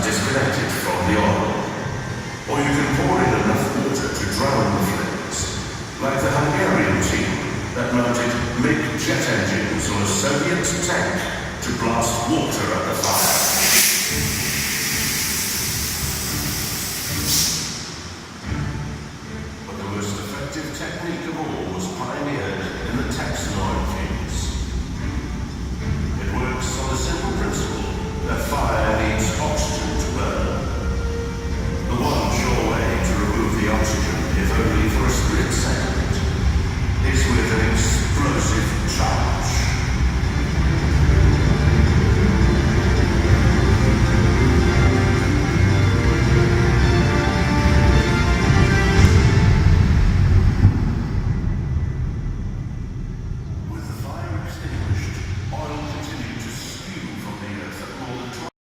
and disconnect it from the oil. Or you can pour in enough water to drown the flames, like the Hungarian team that mounted MiG jet engines on a Soviet tank to blast water